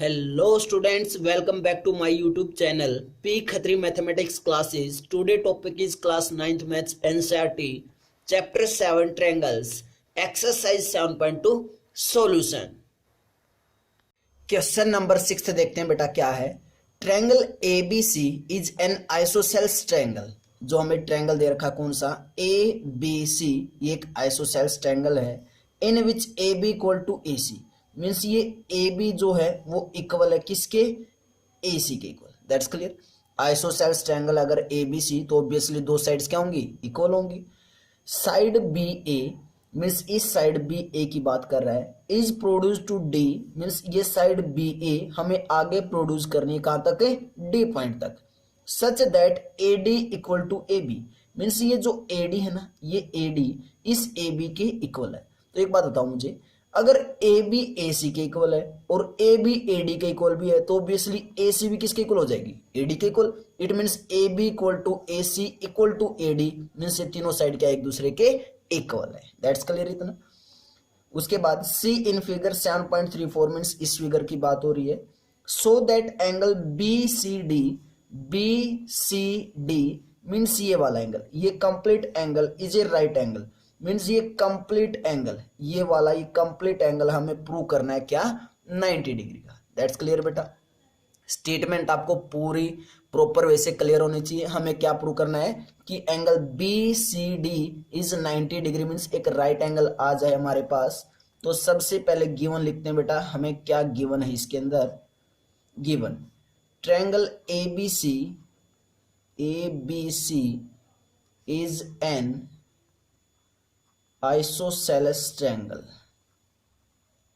Hello students, welcome back to my YouTube channel P Khatri Mathematics classes. Today topic is class 9th maths NCERT chapter 7 triangles exercise 7.2 solution. Question number 6 देखते हैं बेटा क्या है। Triangle ABC is an isosceles triangle. जो हमें triangle दे रखा कौन सा ABC, ये एक आइसोसेल्स ट्रायंगल है। In which AB equal to AC means ये AB जो है वो इक्वल है किसके AC के equal. That's clear. Isosceles triangle अगर ABC तो ऑब्वियसली दो साइड्स क्या होंगी इक्वल होंगी। साइड BA मीन्स इस साइड BA की बात कर रहा है। Is produce to D means ये साइड BA हमें आगे प्रोड्यूस करनी है कहां तक है D पॉइंट तक। Such that AD equal to AB means ये जो AD है ना ये AD इस AB के इक्वल है। तो एक बात बताओ मुझे, अगर AB AC के इक्वल है और AB AD के इक्वल भी है तो ऑब्वियसली AC भी किसके इक्वल हो जाएगी AD के equal. It means AB equal to AC equal to AD means ये तीनों साइड क्या एक दूसरे के इक्वल है। दैट्स क्लियर इतना। उसके बाद सी इन फिगर 7.34 मीन्स इस फिगर की बात हो रही है। So that angle BCD means ये वाला एंगल, ये complete angle is a right angle means ये कंप्लीट एंगल, ये वाला ये कंप्लीट एंगल हमें प्रूव करना है क्या 90 डिग्री का। दैट्स क्लियर बेटा। स्टेटमेंट आपको पूरी प्रॉपर वे से क्लियर होनी चाहिए। हमें क्या प्रूव करना है कि angle BCD is 90 degree means एक राइट एंगल आ जाए हमारे पास। तो सबसे पहले गिवन लिखते हैं बेटा, हमें क्या गिवन है इसके अंदर। Given triangle ABC is an isosceles triangle.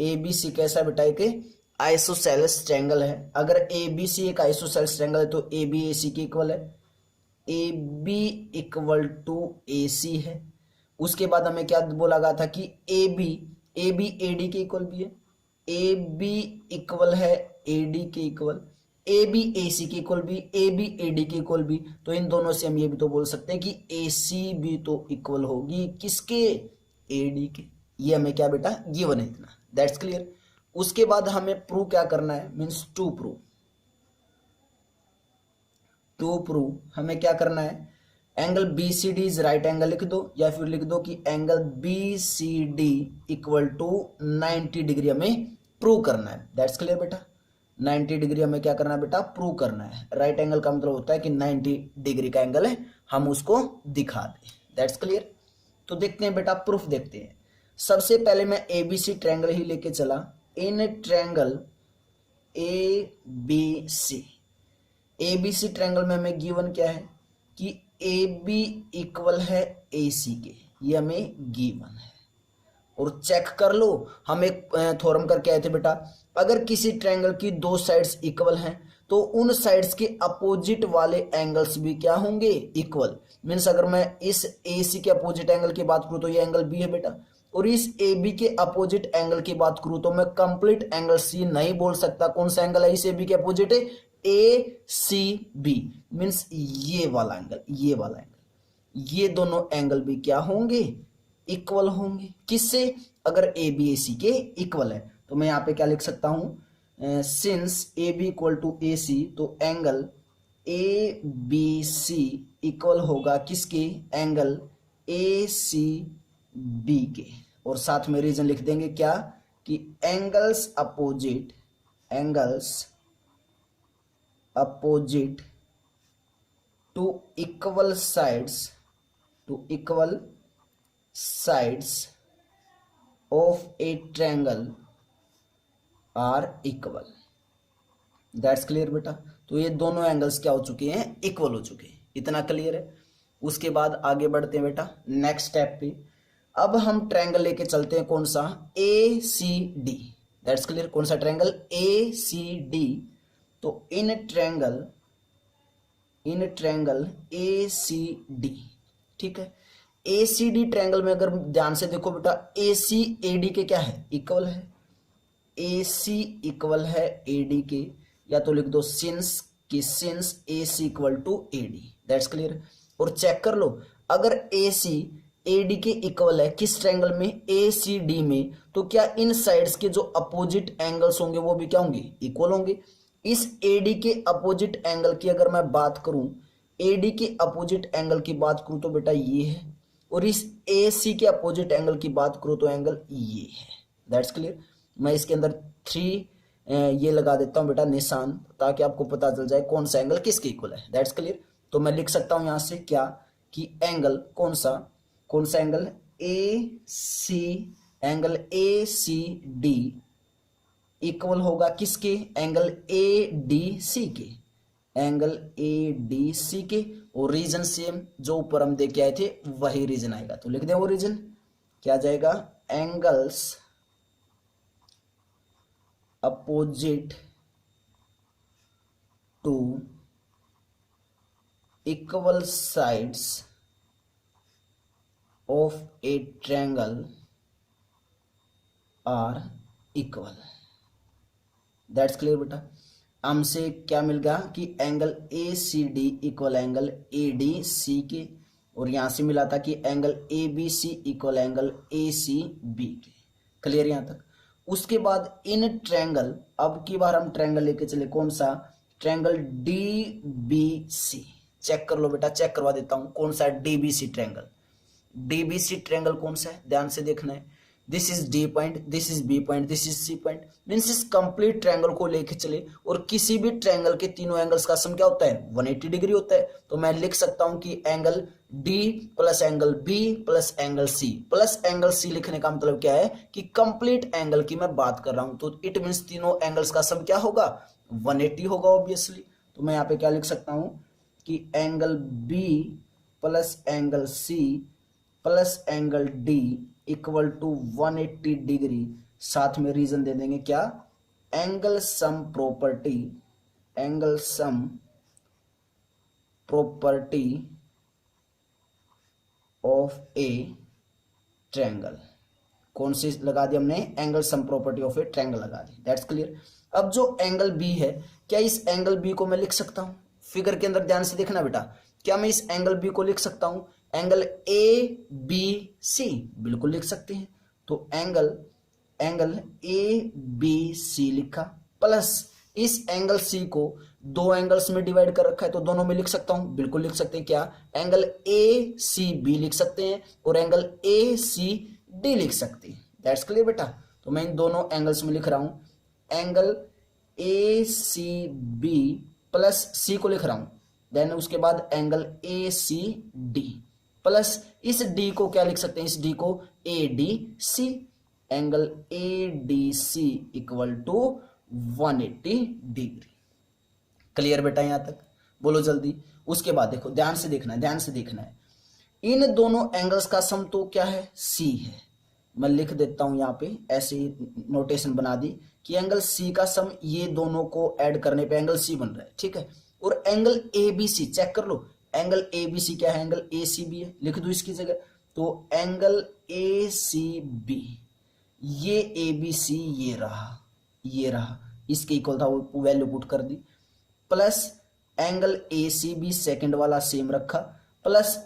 ABC कैसा बेटा एक आइसोसेलेस ट्रायंगल है। अगर ABC एक आइसोसेलेस ट्रायंगल है तो AB AC के इक्वल है, AB इक्वल टू AC है। उसके बाद हमें क्या बोला गया था कि AB AD के इक्वल भी है, AB इक्वल है AD के इक्वल, AB AC के इक्वल भी, AB AD के इक्वल भी। तो इन दोनों से हम ये भी तो बोल सकते हैं कि AC भी तो इक्वल होगी किसके AD के। ये हमें क्या बेटा गिवन है इतना। That's clear. उसके बाद हमें प्रूव क्या करना है मीन्स टू प्रूव हमें क्या करना है, angle BCD is right angle लिख दो या फिर लिख दो कि angle BCD equal to 90 degree हमें प्रूव करना है। दैट्स क्लियर बेटा। 90 डिग्री हमें क्या करना है बेटा प्रूव करना है। राइट एंगल का मतलब होता है कि 90 डिग्री का एंगल है, हम उसको दिखा दें। That's clear. तो देखते हैं बेटा प्रूफ देखते हैं। सबसे पहले मैं ABC ट्रायंगल ही लेके चला। इन ट्रायंगल ABC ट्रायंगल में हमें गिवन क्या है कि AB इक्वल है AC के, ये हमें गिवन है। और चेक कर लो, हम एक थ्योरम करके आए थे बेटा, अगर किसी ट्रायंगल की दो साइड्स इक्वल हैं तो उन साइड्स के अपोजिट वाले एंगल्स भी क्या होंगे इक्वल। मीन्स अगर मैं इस AC के अपोजिट एंगल की बात करूं तो ये एंगल B है बेटा, और इस AB के अपोजिट एंगल की बात करूं तो मैं कंप्लीट एंगल C नहीं बोल सकता। कौन सा एंगल है इस AB के अपोजिट है ACB मीन्स ये वाला एंगल, ये वाला एंगल, ये दोनों एंगल भी क्या होंगे इक्वल होंगे किससे, अगर AB AC के इक्वल है। तो मैं यहाँ पे क्या लिख सकता हूं, since AB equal to AC तो एंगल ABC इक्वल होगा किसके एंगल ACB के। और साथ में रीजन लिख देंगे क्या कि angles opposite to equal sides of a triangle are equal. That's clear बेटा। तो ये दोनों एंगल्स क्या हो चुके हैं इक्वल हो चुके हैं, इतना क्लियर है। उसके बाद आगे बढ़ते हैं बेटा नेक्स्ट स्टेप पे। अब हम ट्रायंगल लेके चलते हैं कौन सा ACD। That's clear. कौन सा ट्रायंगल ACD। तो इन ट्रायंगल ACD, ठीक है। ACD ट्रायंगल में अगर ध्यान से देखो बेटा AC AD के क्या है इक्वल है, AC इक्वल है AD के, या तो लिख दो since AC equal to AD। That's clear. और चेक कर लो, अगर AC AD के इक्वल है किस ट्रायंगल में, ACD में, तो क्या इन साइड्स के जो अपोजिट एंगल्स होंगे वो भी क्या होंगे, इक्वल होंगे। इस AD के अपोजिट एंगल की अगर मैं बात करूं, AD के अपोजिट एंगल की बात करूं तो बेटा ये है, और इस AC के अपोजिट एंगल की बात करूं तो एंगल ये है। That's clear. मैं इसके अंदर 3 ये लगा देता हूं बेटा निशान, ताकि आपको पता चल जाए कौन सा एंगल किसके इक्वल है। That's clear. तो मैं लिख सकता हूं यहां से क्या, कि एंगल कौन सा एंगल, एंगल ACD इक्वल होगा किसके, एंगल ADC के, एंगल ADC के, और रीजन सेम जो ऊपर हम देख के आए थे वही रीजन आएगा। तो लिख दें वो रीजन क्या जाएगा, angles opposite to equal sides of a triangle are equal. That's clear बेटा। हमसे क्या मिल गया कि angle ACD equal angle ADC के, और यहां से मिला था कि angle ABC equal angle ACB के। क्लियर यहां तक। उसके बाद इन ट्रायंगल, अब की बार हम ट्रायंगल लेके चले, कौन सा, ट्रायंगल DBC। चेक कर लो बेटा, चेक करवा देता हूं कौन सा DBC ट्रायंगल। DBC ट्रायंगल कौन सा है, ध्यान से देखना है। This is D point, this is B point, this is C point, means इस कंप्लीट ट्रायंगल को लेके चले, और किसी भी ट्रायंगल के तीनों एंगल्स का सम क्या होता है, 180 डिग्री होता है। तो मैं लिख सकता हूं कि angle D plus angle B plus angle C plus angle C लिखने का मतलब क्या है कि कंप्लीट एंगल की मैं बात कर रहा हूं, तो इट मीन्स तीनों एंगल्स का सम क्या होगा, 180 होगा ऑब्वियसली। तो मैं यहाँ पे क्या लिख सकता हूं कि angle B plus angle C plus angle D equal to 180 degree. साथ में रीजन दे देंगे क्या, angle sum property, angle sum property of a triangle. कौन सी लगा दी हमने, angle sum property of a triangle लगा दी। That's clear. अब जो एंगल बी है, क्या इस एंगल बी को मैं लिख सकता हूं, फिगर के अंदर ध्यान से देखना बेटा, क्या मैं इस एंगल बी को लिख सकता हूं, एंगल ABC, बिल्कुल लिख सकते हैं। तो एंगल ABC लिखा, प्लस इस एंगल C को दो एंगल्स में डिवाइड कर रखा है, तो दोनों में लिख सकता हूं, बिल्कुल लिख सकते हैं। क्या, एंगल ACB लिख सकते हैं और एंगल ACD लिख सकते हैं। दैट्स क्लियर बेटा। तो मैं इन दोनों एंगल्स में लिख रहा हूं, एंगल ACB प्लस C को लिख रहा हूं, देन उसके बाद एंगल ACD प्लस इस D को क्या लिख सकते हैं, इस D को ADC, angle ADC equal to 180 degree. Clear बेटा यहां तक, बोलो जल्दी। उसके बाद देखो, ध्यान से देखना है, ध्यान से देखना है, इन दोनों एंगल्स का सम तो क्या है, C है। मैं लिख देता हूं यहां पे, ऐसे नोटेशन बना दी कि एंगल C का सम, ये दोनों को ऐड करने पे एंगल C बन रहा है, ठीक है। और एंगल ABC चेक कर लो, एंगल ABC क्या है, एंगल ACB है, लिख दो इसकी जगह। तो एंगल ACB, ये ABC ये रहा, इसके इक्वल था, वो वैल्यू पुट कर दी, प्लस एंगल ACB सेकंड वाला सेम रखा, प्लस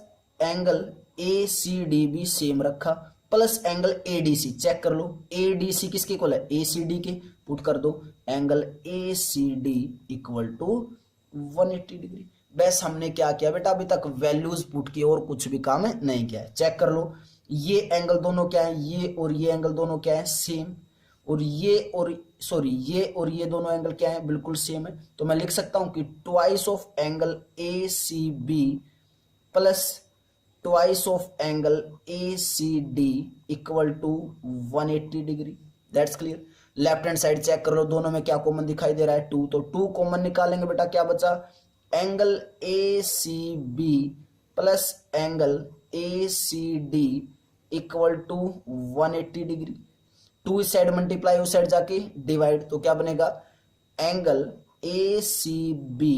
एंगल ACD भी सेम रखा, प्लस एंगल ADC चेक कर लो, ADC किसके इक्वल है, ACD के, पुट कर दो, angle ACD equal to 180 degree. बस हमने क्या किया बेटा, अभी तक वैल्यूज पुट की और कुछ भी काम नहीं किया है। चेक कर लो, ये एंगल दोनों क्या है, ये और ये एंगल दोनों क्या है, सेम, और ये और ये दोनों एंगल क्या है, बिल्कुल सेम है। तो मैं लिख सकता हूं कि twice of angle ACB plus twice of angle ACD equal to 180 degree. That's clear. Left hand side check कर लो, दोनों में क्या कॉमन दिखाई दे रहा है, 2, तो 2 कॉमन निकालेंगे बेटा, क्या बचा, angle ACB plus angle ACD equal to 180 degree. 2 इस साइड मल्टीप्लाई, उस साइड जाके डिवाइड, तो क्या बनेगा, angle ACB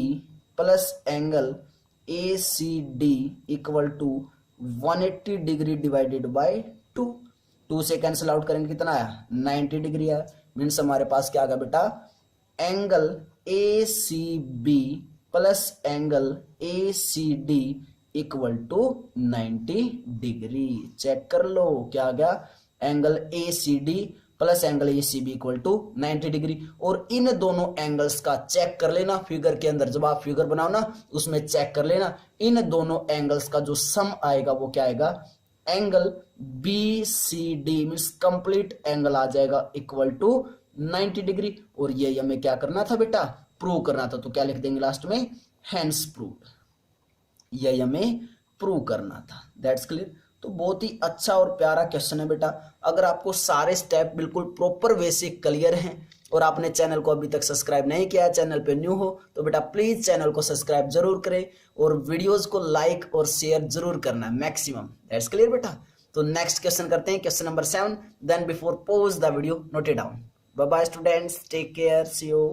plus angle ACD equal to 180 degree divided by 2। 2 से कैंसिल आउट करेंगे, कितना आया, 90 डिग्री आया। मीन्स हमारे पास क्या आ गया बेटा, angle ACB plus angle ACD equal to 90 degree. Check कर लो क्या आ गया, angle A C D plus angle A C B equal to 90 degree. और इन दोनों एंगल्स का चेक कर लेना फिगर के अंदर, जब आप फिगर बनाओ ना उसमें चेक कर लेना, इन दोनों एंगल्स का जो सम आएगा वो क्या आएगा, angle B C D means complete angle आ जाएगा इक्वल टू 90 डिग्री। और ये हमें क्या करना था बेटा, प्रूव करना था। तो क्या लिख देंगे लास्ट में, हेंस प्रूव्ड, यही हमें प्रूव करना था। That's clear. तो बहुत ही अच्छा और प्यारा क्वेश्चन है बेटा। अगर आपको सारे स्टेप बिल्कुल प्रॉपर वे से क्लियर हैं और आपने चैनल को अभी तक सब्सक्राइब नहीं किया है, चैनल पे न्यू हो तो बेटा प्लीज चैनल को सब्सक्राइब जरूर करें और वीडियोस को लाइक और शेयर जरूर करना मैक्सिमम। दैट्स क्लियर बेटा। तो नेक्स्ट क्वेश्चन करते हैं, question number 7। Then before pause the video note it down. Bye bye students, take care, see you.